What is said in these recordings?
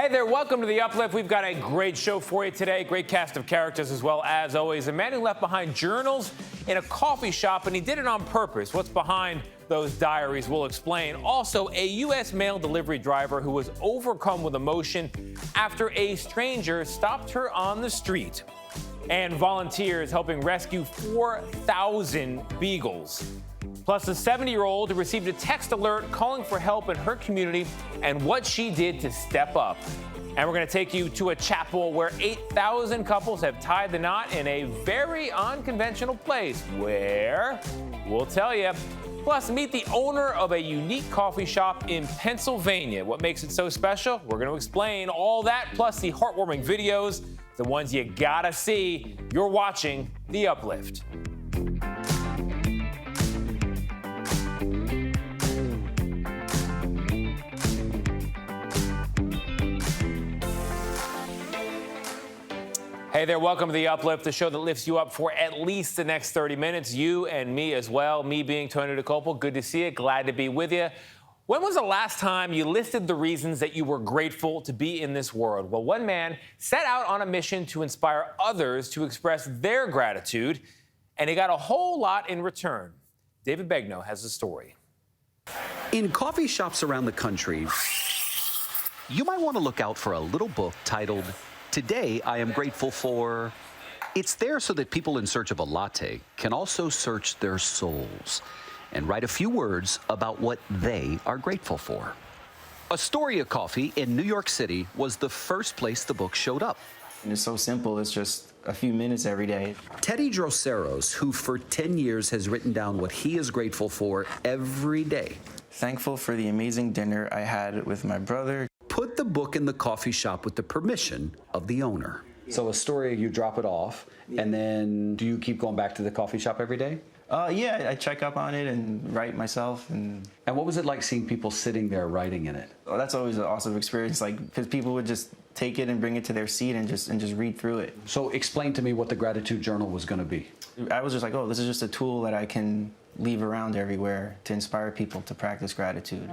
Hey there, welcome to the Uplift. We've got a great show for you today. Great cast of characters as well, as always. A man who left behind journals in a coffee shop, and he did it on purpose. What's behind those diaries we'll explain. Also, a U.S. mail delivery driver who was overcome with emotion after a stranger stopped her on the street. And volunteers helping rescue 4,000 beagles. Plus, a 70-year-old who received a text alert calling for help in her community and what she did to step up. And we're going to take you to a chapel where 8,000 couples have tied the knot in a very unconventional place. Where? We'll tell you. Plus, meet the owner of a unique coffee shop in Pennsylvania. What makes it so special? We're going to explain all that, plus the heartwarming videos, the ones you gotta see. You're watching The Uplift. Hey there, welcome to The Uplift, the show that lifts you up for at least the next 30 minutes. You and me as well. Me being Tony DeCopel, good to see you, glad to be with you. When was the last time you listed the reasons that you were grateful to be in this world? Well, one man set out on a mission to inspire others to express their gratitude, and he got a whole lot in return. David Begnaud has the story. In coffee shops around the country, you might want to look out for a little book titled, "Today I am grateful for." It's there so that people in search of a latte can also search their souls and write a few words about what they are grateful for. Astoria Coffee in New York City was the first place the book showed up. And it's so simple, it's just a few minutes every day. Teddy Droseros, who for 10 years has written down what he is grateful for every day. Thankful for the amazing dinner I had with my brother. Put the book in the coffee shop with the permission of the owner. So Astoria, you drop it off, and then do you keep going back to the coffee shop every day? Yeah, I check up on it and write myself. And what was it like seeing people sitting there writing in it? Oh, that's always an awesome experience, like, because people would just take it and bring it to their seat and just read through it. So explain to me what the gratitude journal was going to be. I was just like, oh, this is just a tool that I can leave around everywhere to inspire people to practice gratitude.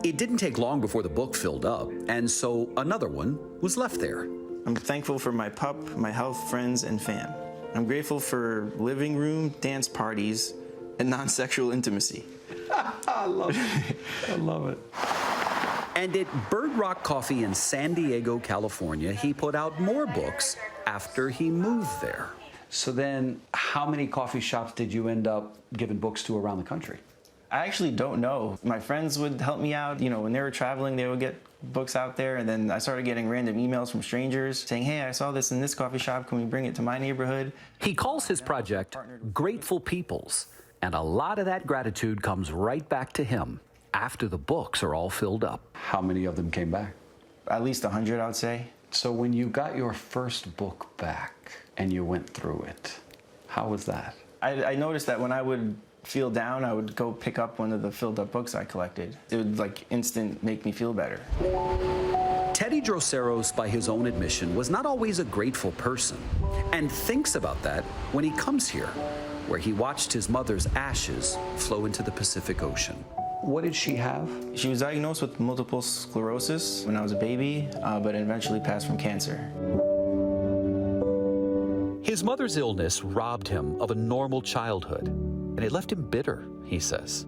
It didn't take long before the book filled up, and so another one was left there. I'm thankful for my pup, my health, friends, and fam. I'm grateful for living room, dance parties, and non-sexual intimacy. I love it. I love it. And at Bird Rock Coffee in San Diego, California, he put out more books after he moved there. So then, how many coffee shops did you end up giving books to around the country? I actually don't know. My friends would help me out. You know, when they were traveling, they would get books out there, and then I started getting random emails from strangers saying, hey, I saw this in this coffee shop. Can we bring it to my neighborhood? He calls his project Grateful Peoples, and a lot of that gratitude comes right back to him after the books are all filled up. How many of them came back? At least 100, I would say. So when you got your first book back and you went through it, how was that? I noticed that when I would feel down, I would go pick up one of the filled up books I collected. It would like instant make me feel better. Teddy Droseros, by his own admission, was not always a grateful person, and thinks about that when he comes here, where he watched his mother's ashes flow into the Pacific Ocean. What did she have? She was diagnosed with multiple sclerosis when I was a baby, but eventually passed from cancer. His mother's illness robbed him of a normal childhood, and it left him bitter, he says.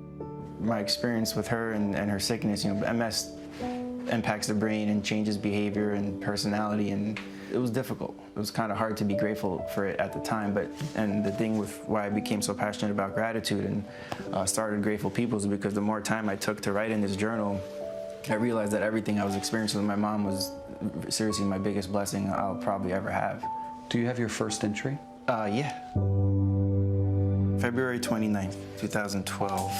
My experience with her and her sickness, you know, MS impacts the brain and changes behavior and personality, and it was difficult. It was kind of hard to be grateful for it at the time, and the thing with why I became so passionate about gratitude and started Grateful Peoples is because the more time I took to write in this journal, I realized that everything I was experiencing with my mom was seriously my biggest blessing I'll probably ever have. Do you have your first entry? Yeah. February 29th, 2012.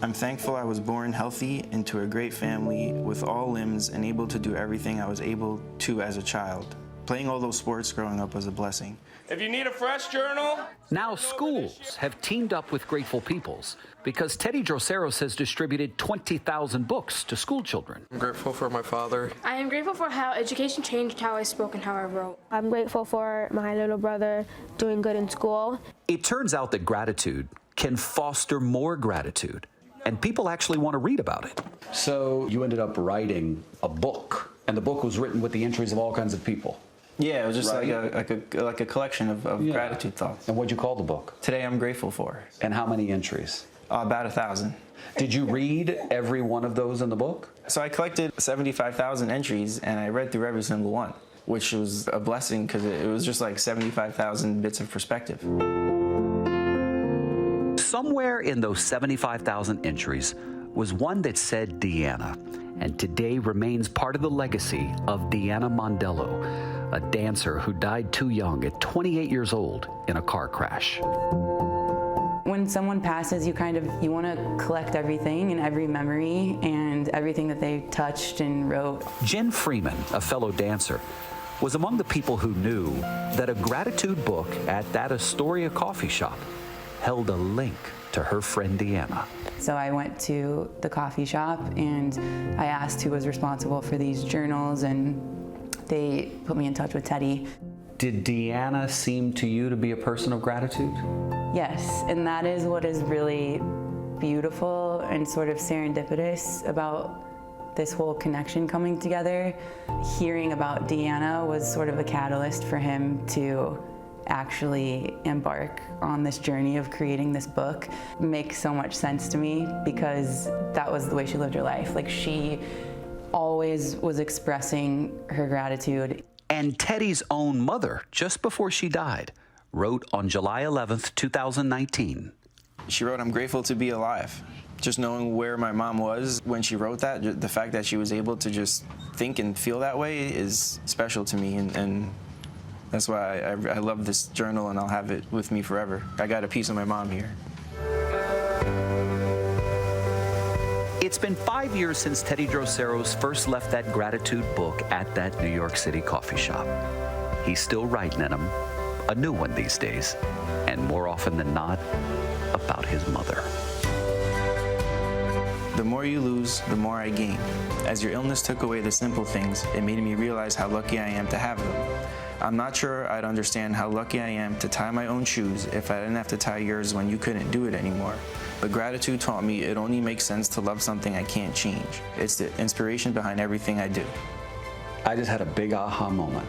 I'm thankful I was born healthy into a great family with all limbs and able to do everything I was able to as a child. Playing all those sports growing up was a blessing. If you need a fresh journal. Now schools have teamed up with Grateful Peoples because Teddy Droseros has distributed 20,000 books to school children. I'm grateful for my father. I am grateful for how education changed how I spoke and how I wrote. I'm grateful for my little brother doing good in school. It turns out that gratitude can foster more gratitude and people actually want to read about it. So you ended up writing a book, and the book was written with the entries of all kinds of people. Yeah, it was just Right. like a collection of Yeah. gratitude thoughts. And what'd you call the book? Today I'm grateful for. And how many entries? About 1,000. Did you read every one of those in the book? So I collected 75,000 entries, and I read through every single one, which was a blessing because it was just like 75,000 bits of perspective. Somewhere in those 75,000 entries was one that said Deanna, and today remains part of the legacy of Deanna Mondello, a dancer who died too young at 28 years old in a car crash. When someone passes, you want to collect everything and every memory and everything that they touched and wrote. Jen Freeman, a fellow dancer, was among the people who knew that a gratitude book at that Astoria coffee shop held a link to her friend Deanna. So I went to the coffee shop and I asked who was responsible for these journals, and they put me in touch with Teddy. Did Deanna seem to you to be a person of gratitude? Yes, and that is what is really beautiful and sort of serendipitous about this whole connection coming together. Hearing about Deanna was sort of a catalyst for him to actually embark on this journey of creating this book. It makes so much sense to me because that was the way she lived her life. Like, she always was expressing her gratitude. And Teddy's own mother, just before she died, wrote on July 11th, 2019. She wrote, "I'm grateful to be alive." Just knowing where my mom was when she wrote that, the fact that she was able to just think and feel that way is special to me, and that's why I love this journal, and I'll have it with me forever. I got a piece of my mom here. It's been 5 years since Teddy Droseros first left that gratitude book at that New York City coffee shop. He's still writing in them, a new one these days, and more often than not, about his mother. The more you lose, the more I gain. As your illness took away the simple things, it made me realize how lucky I am to have them. I'm not sure I'd understand how lucky I am to tie my own shoes if I didn't have to tie yours when you couldn't do it anymore. But gratitude taught me it only makes sense to love something I can't change. It's the inspiration behind everything I do. I just had a big aha moment.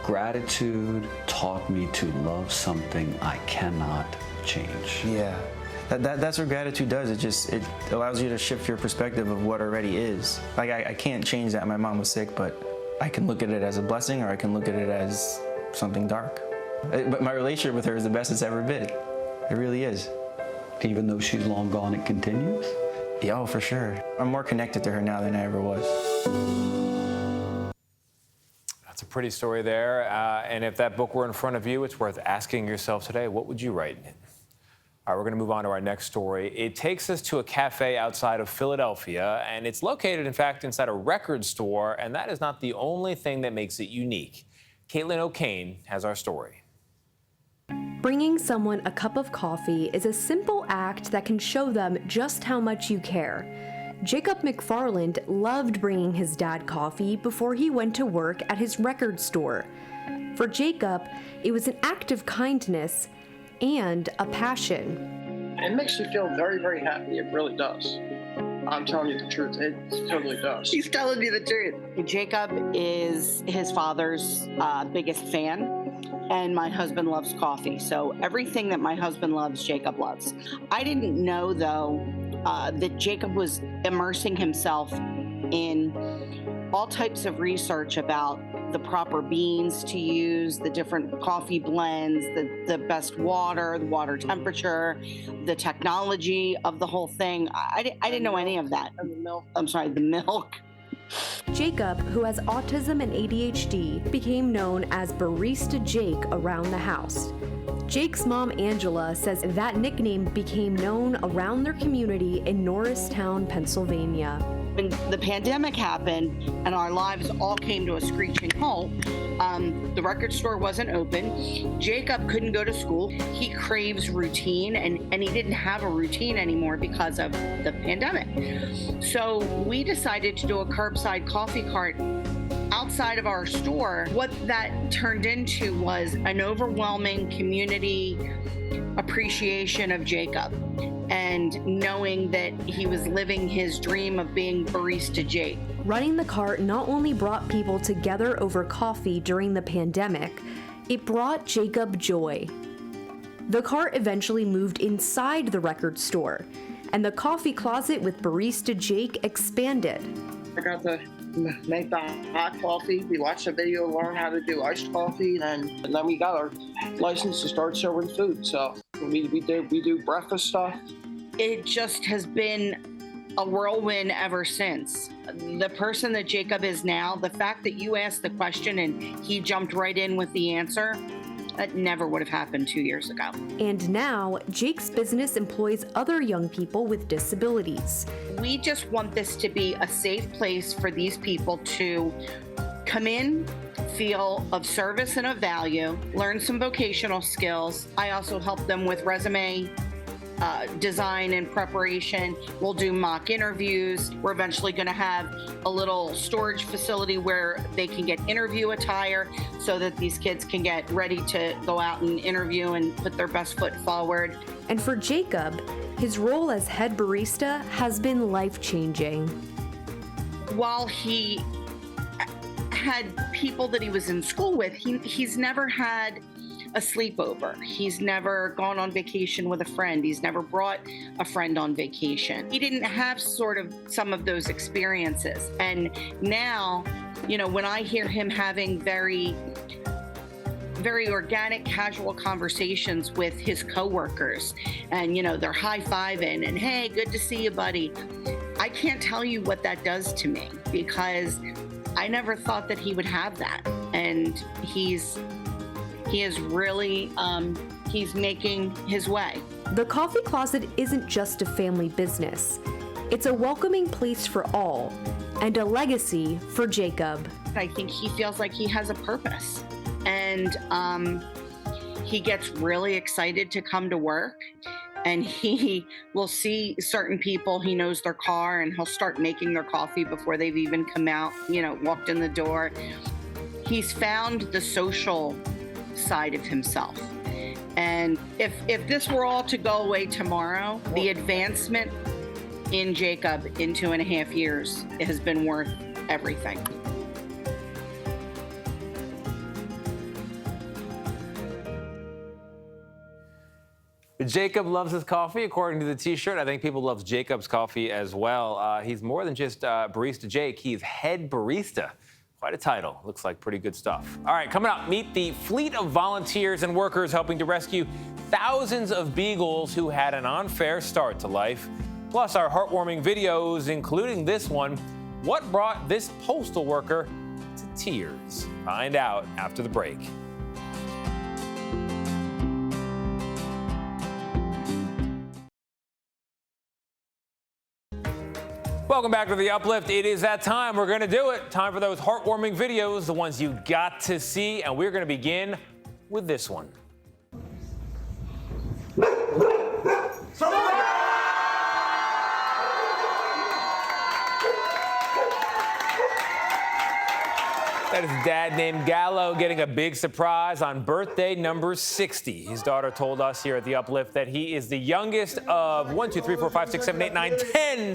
Gratitude taught me to love something I cannot change. Yeah, that's what gratitude does. It allows you to shift your perspective of what already is. Like, I can't change that my mom was sick, but I can look at it as a blessing, or I can look at it as something dark. But my relationship with her is the best it's ever been. It really is. Even though she's long gone, it continues? Yeah, oh, for sure. I'm more connected to her now than I ever was. That's a pretty story there. And if that book were in front of you, it's worth asking yourself today, what would you write in it? All right, we're going to move on to our next story. It takes us to a cafe outside of Philadelphia, and it's located, in fact, inside a record store, and that is not the only thing that makes it unique. Caitlin O'Kane has our story. Bringing someone a cup of coffee is a simple act that can show them just how much you care. Jacob McFarland loved bringing his dad coffee before he went to work at his record store. For Jacob, it was an act of kindness and a passion. It makes me feel very, very happy. It really does. I'm telling you the truth. It totally does. He's telling you the truth. Jacob is his father's biggest fan, and my husband loves coffee. So everything that my husband loves, Jacob loves. I didn't know, though, that Jacob was immersing himself in all types of research about the proper beans to use, the different coffee blends, the best water, the water temperature, the technology of the whole thing. I didn't know any of that. And the milk. I'm sorry, the milk. Jacob, who has autism and ADHD, became known as Barista Jake around the house. Jake's mom, Angela, says that nickname became known around their community in Norristown, Pennsylvania. When the pandemic happened and our lives all came to a screeching halt, the record store wasn't open. Jacob couldn't go to school. He craves routine, and he didn't have a routine anymore because of the pandemic. So we decided to do a curbside coffee cart outside of our store. What that turned into was an overwhelming community appreciation of Jacob. and knowing that he was living his dream of being Barista Jake. Running the cart not only brought people together over coffee during the pandemic, it brought Jacob joy. The cart eventually moved inside the record store, and the coffee closet with Barista Jake expanded. I got to make the hot coffee. We watched a video, learn how to do iced coffee, and then we got our license to start serving food. So we do breakfast stuff. It just has been a whirlwind ever since. The person that Jacob is now, the fact that you asked the question and he jumped right in with the answer, that never would have happened 2 years ago. And now, Jake's business employs other young people with disabilities. We just want this to be a safe place for these people to come in, feel of service and of value, learn some vocational skills. I also help them with resume design and preparation. We'll do mock interviews. We're eventually going to have a little storage facility where they can get interview attire so that these kids can get ready to go out and interview and put their best foot forward. And for Jacob, his role as head barista has been life-changing. While he had people that he was in school with, he's never had a sleepover. He's never gone on vacation with a friend. He's never brought a friend on vacation. He didn't have sort of some of those experiences. And now, you know, when I hear him having very organic, casual conversations with his coworkers, and, you know, they're high-fiving and, hey, good to see you, buddy. I can't tell you what that does to me, because I never thought that he would have that. And he is really, he's making his way. The coffee closet isn't just a family business. It's a welcoming place for all, and a legacy for Jacob. I think he feels like he has a purpose, and he gets really excited to come to work, and he will see certain people, he knows their car, and he'll start making their coffee before they've even come out, you know, walked in the door. He's found the social side of himself. And if this were all to go away tomorrow, the advancement in Jacob in 2.5 years has been worth everything. Jacob loves his coffee, according to the T-shirt. I think people love Jacob's coffee as well. He's more than just Barista Jake. He's head barista. Quite a title. Looks like pretty good stuff. All right, coming up, meet the fleet of volunteers and workers helping to rescue thousands of beagles who had an unfair start to life. Plus, our heartwarming videos, including this one. What brought this postal worker to tears? Find out after the break. Welcome back to the Uplift. It is that time. We're going to do it. Time for those heartwarming videos, the ones you got to see. And we're going to begin with this one. That is dad named Gallo getting a big surprise on birthday number 60. His daughter told us here at the Uplift that he is the youngest of 10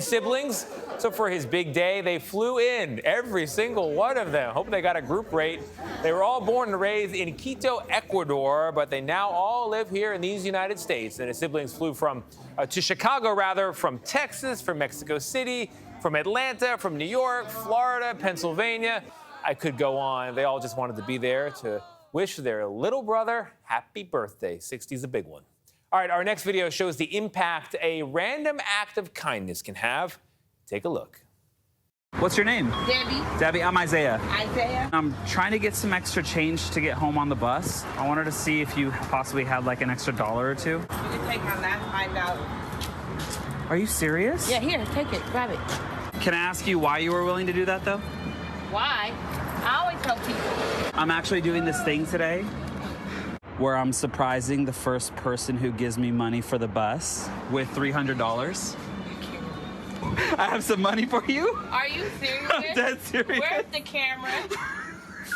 siblings. So for his big day, they flew in, every single one of them. Hope they got a group rate. They were all born and raised in Quito, Ecuador, but they now all live here in these United States. And his siblings flew to Chicago, from Texas, from Mexico City, from Atlanta, from New York, Florida, Pennsylvania. I could go on. They all just wanted to be there to wish their little brother happy birthday. 60 is a big one. All right, our next video shows the impact a random act of kindness can have. Take a look. What's your name? Debbie. Debbie, I'm Isaiah. Isaiah. I'm trying to get some extra change to get home on the bus. I wanted to see if you possibly had like an extra $1 or $2. You can take on that $5. Are you serious? Yeah, here, take it, grab it. Can I ask you why you were willing to do that though? Why? I always help people. I'm actually doing this thing today where I'm surprising the first person who gives me money for the bus with $300. I have some money for you. Are you serious? I'm dead serious. Where's the camera?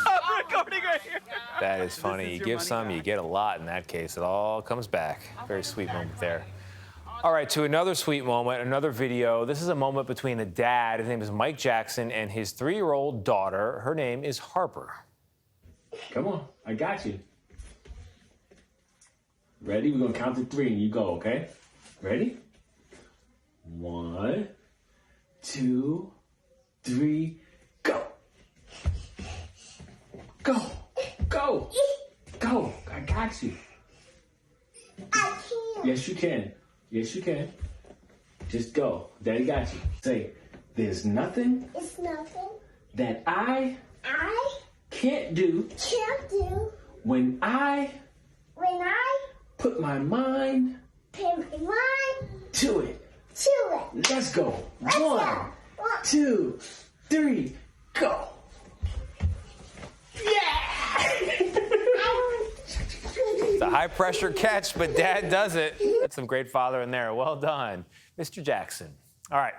I'm recording right here. That is funny. You give some, you get a lot in that case. It all comes back. Very sweet moment there. All right, to another sweet moment, another video. This is a moment between a dad, his name is Mike Jackson, and his 3-year-old daughter. Her name is Harper. Come on, I got you. Ready? We're gonna count to 3 and you go, okay? Ready? 1, 2, 3, go! Go! Go! Go! I got you. I can't. Yes, you can. Yes, you can. Just go. Daddy got you. Say, there's nothing. It's nothing. That I can't do. Can't do. When I put my mind to it. Let's go. 1, 2, 3, go. It's a high-pressure catch, but Dad does it. That's some great father in there. Well done, Mr. Jackson. All right.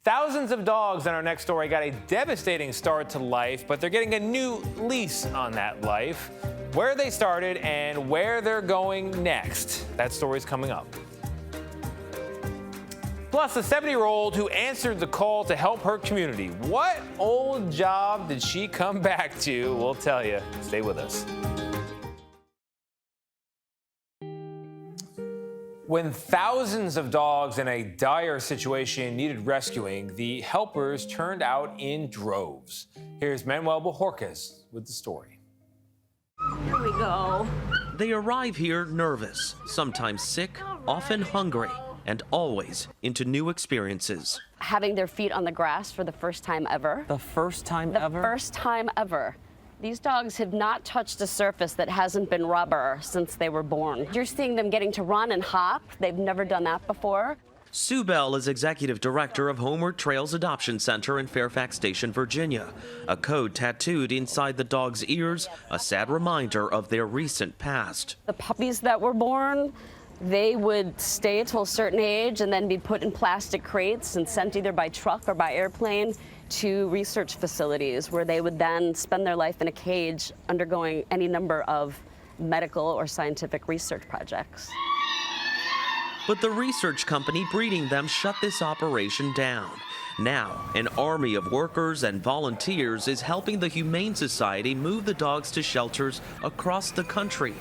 Thousands of dogs in our next story got a devastating start to life, but they're getting a new lease on that life. Where they started and where they're going next. That story's coming up. Plus, a 70-year-old who answered the call to help her community. What old job did she come back to? We'll tell you. Stay with us. When thousands of dogs in a dire situation needed rescuing, the helpers turned out in droves. Here's Manuel Bojorquez with the story. Here we go. They arrive here nervous, sometimes sick, often hungry, and always into new experiences. Having their feet on the grass for the first time ever. The first time ever? The first time ever. These dogs have not touched a surface that hasn't been rubber since they were born. You're seeing them getting to run and hop. They've never done that before. Sue Bell is executive director of Homeward Trails Adoption Center in Fairfax Station, Virginia. A code tattooed inside the dog's ears, a sad reminder of their recent past. The puppies that were born, they would stay till a certain age and then be put in plastic crates and sent either by truck or by airplane to research facilities where they would then spend their life in a cage undergoing any number of medical or scientific research projects. But the research company breeding them shut this operation down. Now, an army of workers and volunteers is helping the Humane Society move the dogs to shelters across the country.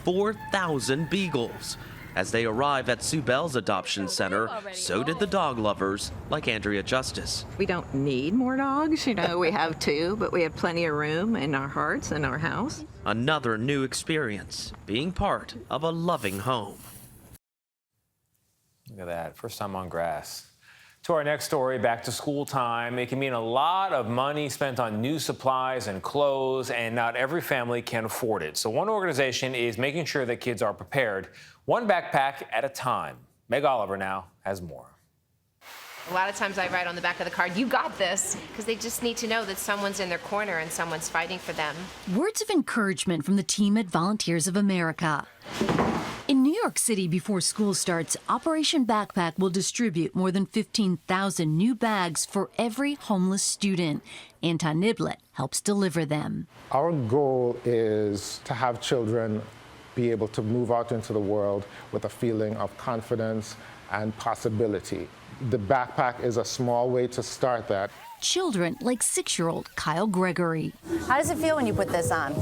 4,000 beagles. As they arrive at Sue Bell's adoption center, so did the dog lovers like Andrea Justice. We don't need more dogs, you know, we have 2, but we have plenty of room in our hearts and our house. Another new experience, being part of a loving home. Look at that, first time on grass. To our next story, back to school time. It can mean a lot of money spent on new supplies and clothes, and not every family can afford it. So one organization is making sure that kids are prepared, one backpack at a time. Meg Oliver now has more. A lot of times I write on the back of the card, "You got this," because they just need to know that someone's in their corner and someone's fighting for them. Words of encouragement from the team at Volunteers of America. In New York City, before school starts, Operation Backpack will distribute more than 15,000 new bags for every homeless student. Anton Niblet helps deliver them. Our goal is to have children be able to move out into the world with a feeling of confidence and possibility. The backpack is a small way to start that. Children like 6-year-old Kyle Gregory. How does it feel when you put this on?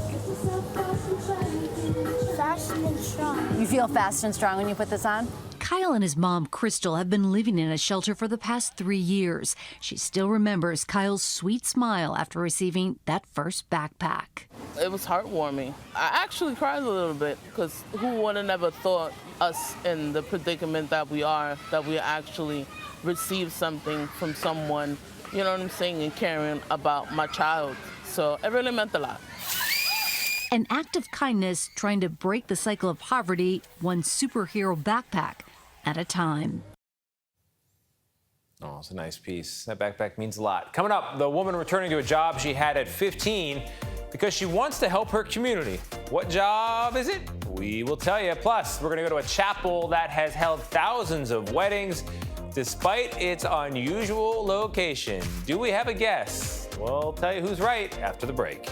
Fast and strong. You feel fast and strong when you put this on? Kyle and his mom, Crystal, have been living in a shelter for the past 3 years. She still remembers Kyle's sweet smile after receiving that first backpack. It was heartwarming. I actually cried a little bit because who would have never thought us in the predicament that we are, that we actually receive something from someone, you know what I'm saying, and caring about my child. So it really meant a lot. An act of kindness trying to break the cycle of poverty, one superhero backpack at a time. Oh, it's a nice piece. That backpack means a lot. Coming up, the woman returning to a job she had at 15 because she wants to help her community. What job is it? We will tell you. Plus, we're going to go to a chapel that has held thousands of weddings despite its unusual location. Do we have a guess? We'll tell you who's right after the break.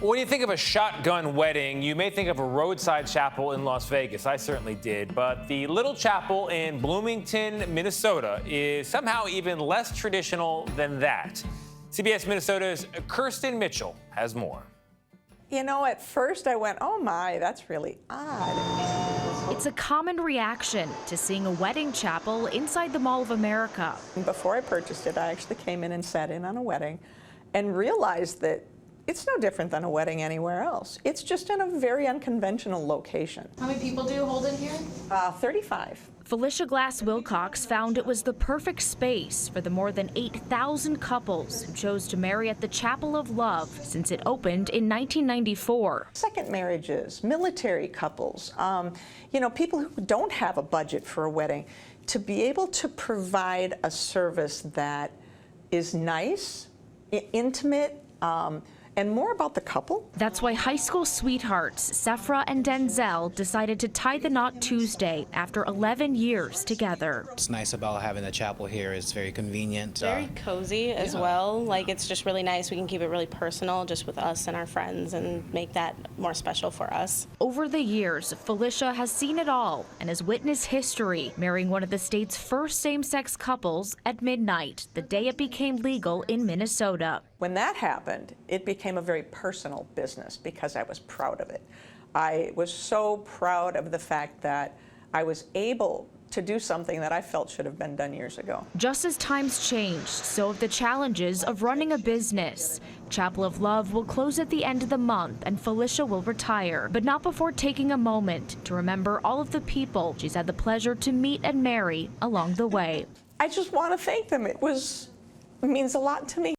When you think of a shotgun wedding, you may think of a roadside chapel in Las Vegas. I certainly did. But the little chapel in Bloomington, Minnesota is somehow even less traditional than that. CBS Minnesota's Kirsten Mitchell has more. You know, at first I went, oh my, that's really odd. It's a common reaction to seeing a wedding chapel inside the Mall of America. Before I purchased it, I actually came in and sat in on a wedding and realized that it's no different than a wedding anywhere else. It's just in a very unconventional location. How many people do you hold in here? 35. Felicia Glass Wilcox found it was the perfect space for the more than 8,000 couples who chose to marry at the Chapel of Love since it opened in 1994. Second marriages, military couples, you know, people who don't have a budget for a wedding, to be able to provide a service that is nice, intimate, and more about the couple. That's why high school sweethearts Sephra and Denzel decided to tie the knot Tuesday after 11 years together. What's nice about having the chapel here is very convenient. Very cozy as well. Like, it's just really nice. We can keep it really personal just with us and our friends and make that more special for us. Over the years, Felicia has seen it all and has witnessed history, marrying one of the state's first same-sex couples at midnight, the day it became legal in Minnesota. When that happened, it became a very personal business because I was proud of it. I was so proud of the fact that I was able to do something that I felt should have been done years ago. Just as times changed, so have the challenges of running a business. Chapel of Love will close at the end of the month and Felicia will retire, but not before taking a moment to remember all of the people she's had the pleasure to meet and marry along the way. I just want to thank them. It means a lot to me.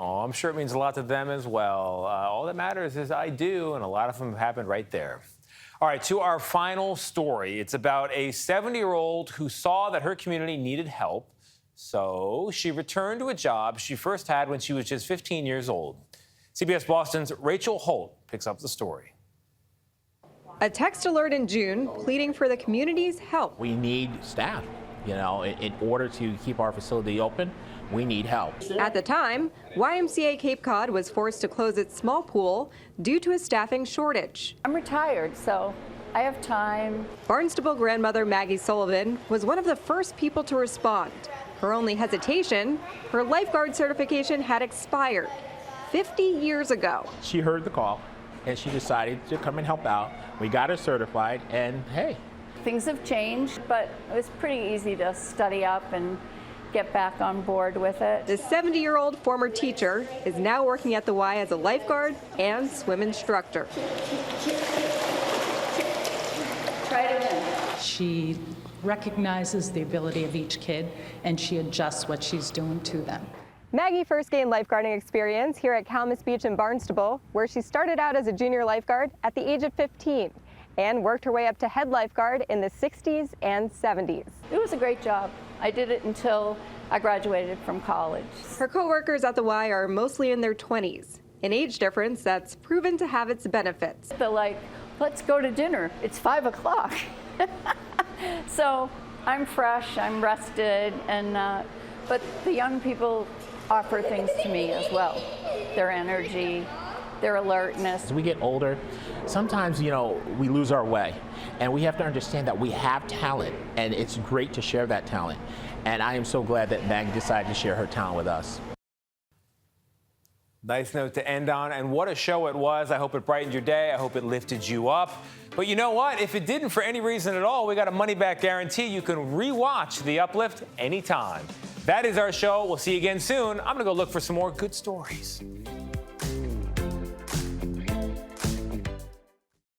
Oh, I'm sure it means a lot to them as well. All that matters is I do, and a lot of them happened right there. All right, to our final story. It's about a 70-year-old who saw that her community needed help, so she returned to a job she first had when she was just 15 years old. CBS Boston's Rachel Holt picks up the story. A text alert in June pleading for the community's help. We need staff, you know, in order to keep our facility open. We need help. At the time, YMCA Cape Cod was forced to close its small pool due to a staffing shortage. I'm retired, so I have time. Barnstable grandmother Maggie Sullivan was one of the first people to respond. Her only hesitation, her lifeguard certification had expired 50 years ago. She heard the call and she decided to come and help out. We got her certified, and hey. Things have changed, but it was pretty easy to study up and get back on board with it. The 70-year-old former teacher is now working at the Y as a lifeguard and swim instructor. Try it in. She recognizes the ability of each kid, and she adjusts what she's doing to them. Maggie first gained lifeguarding experience here at Calmus Beach in Barnstable, where she started out as a junior lifeguard at the age of 15 and worked her way up to head lifeguard in the 60s and 70s. It was a great job. I did it until I graduated from college. Her co-workers at the Y are mostly in their 20s, an age difference that's proven to have its benefits. They're like, let's go to dinner. It's 5 o'clock. So I'm fresh, I'm rested, and but the young people offer things to me as well. Their energy, their alertness. As we get older, sometimes, you know, we lose our way, and we have to understand that we have talent, and it's great to share that talent. And I am so glad that Maggie decided to share her talent with us. Nice note to end on, and what a show it was. I hope it brightened your day. I hope it lifted you up. But you know what? If it didn't for any reason at all, we got a money-back guarantee. You can re-watch The Uplift anytime. That is our show. We'll see you again soon. I'm going to go look for some more good stories.